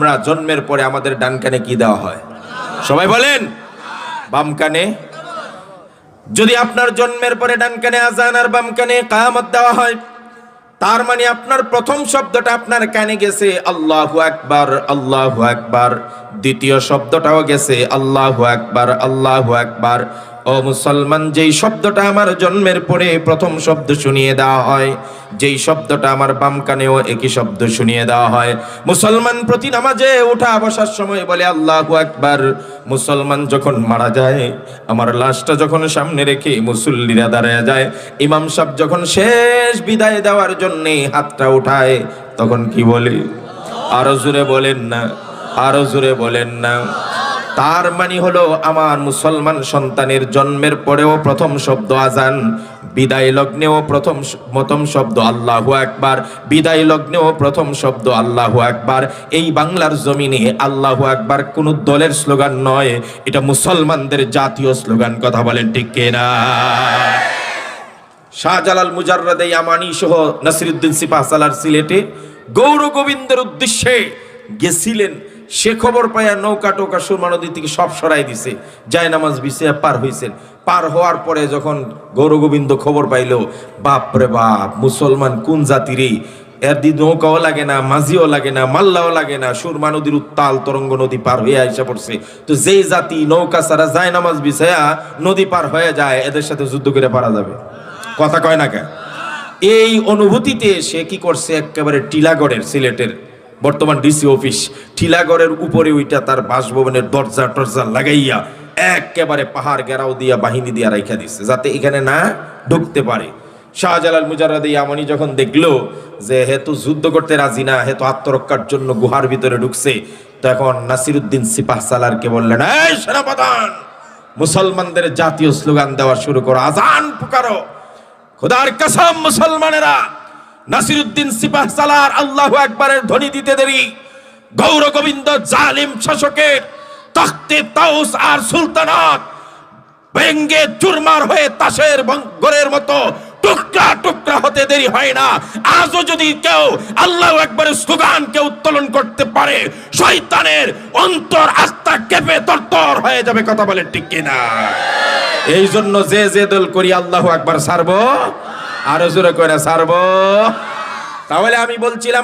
আমরা জন্মের পরে আমাদের ডান কানে কি দেওয়া হয়? সবাই বলেন বাম কানে। যদি আপনার জন্মের পরে ডান কানে আযান আর বাম কানে কিয়ামত দেওয়া হয়, তার মানে আপনার প্রথম শব্দটা আপনার কানে গেছে আল্লাহু আকবার, আল্লাহু আকবার। দ্বিতীয় শব্দটাও গেছে আল্লাহু আকবার, আল্লাহু আকবার। ও মুসলমান, যেই শব্দটা আমার জন্মের পরে প্রথম শব্দ শুনিয়ে দেওয়া হয়, যেই শব্দটা আমার বাম কানেও একই শব্দ শুনিয়ে দেওয়া হয়। মুসলমান প্রতি নামাজে ওঠা বসার সময় বলে আল্লাহু আকবার। মুসলমান যখন মারা যায়, আমার লাশটা যখন সামনে রেখে মুসল্লিরা দাঁড়ায় যায়, ইমাম সাহেব যখন শেষ বিদায় দেওয়ার জন্য হাতটা উঠায়, তখন কি বলে? আরো জোরে বলেন না, আরো জোরে বলেন না। তার মানে হলো আমার মুসলমান সন্তানের জন্মের পরেও প্রথম শব্দ আযান, বিদায় লগ্নেও প্রথম শব্দ আল্লাহু আকবার, বিদায় লগ্নেও প্রথম শব্দ আল্লাহু আকবার। এই বাংলার জমিনে আল্লাহু আকবার কোন দলের স্লোগান নয়, এটা মুসলমানদের জাতীয় স্লোগান। কথা বলেন ঠিক কিনা? শাহজালাল মুজাররদে ইয়ামানি সহ নাসিরউদ্দিন সিপাহসালার সিলেটে গৌর গোবিন্দের উদ্দেশ্যে গেছিলেন। সে খবর পায়া নৌকা টোকা সুরমা নদী থেকে সব সরাই দিছে, যায় নামাজ বিছিয়ে পার হইছেন। পার হওয়ার পরে যখন গৌর গোবিন্দ খবর পাইল, বাপরে বাপ, মুসলমান কোন জাতিরই, এর দি নৌকাও লাগে না, মাঝিও লাগে না, মাল্লাও লাগে না, সুরমা নদীর উত্তাল তরঙ্গ নদী পার হয়ে আইসা পড়ছে। তো যেই জাতি নৌকা ছাড়া যায় নামাজ বিছায়া নদী পার হয়ে যায়, এদের সাথে যুদ্ধ করে পারা যাবে? কথা কয় না কেন? এই অনুভূতিতে সে কি করছে, একেবারে টিলাগড়ের, সিলেটের বর্তমান ডিসি অফিস, টিলাগড়ের উপরে ওইটা তার বাসভবনের দরজা টরজা লাগাইয়া একেবারে পাহাড় ঘেরাও দিয়া বাহিনী দিয়া রাইখা দিচ্ছে, যাতে এখানে না ঢুকতে পারে। শাহজালাল মুজাররদে ইয়ামানি যখন দেখলো যে হেতু যুদ্ধ করতে রাজি না, হেতু আত্মরক্ষার জন্য গুহার ভিতরে ঢুকছে, তখন নাসিরউদ্দিন সিপাহসালারকে বললেন, এই সেনাপ্রধান, মুসলমানদের জাতীয় স্লোগান দেওয়া শুরু করো, আযান পুকারো। খোদার কসম মুসলমানেরা, নাসিরউদ্দিন সিপাহসালার আল্লাহু আকবারের ধ্বনি দিতে দেরি গৌর গোবিন্দ জালিম শাসকের তখতে তাউস আর সুলতানাত ভেঙ্গে চুরমার হয়ে তাসের ঘরের মতো টুকরা টুকরা হতে দেরি হয় না। আজও যদি কেউ আল্লাহু আকবারের স্লোগানকে উত্তোলন করতে পারে, শয়তানের অন্তর আত্মা কেঁপে তরতর হয়ে যাবে। কথা বলে ঠিক কিনা? এই জন্য যে দল করি আল্লাহু আকবার ছাড়বো, আরো জোরে করে ছাড়বো। তাহলে আমি বলছিলাম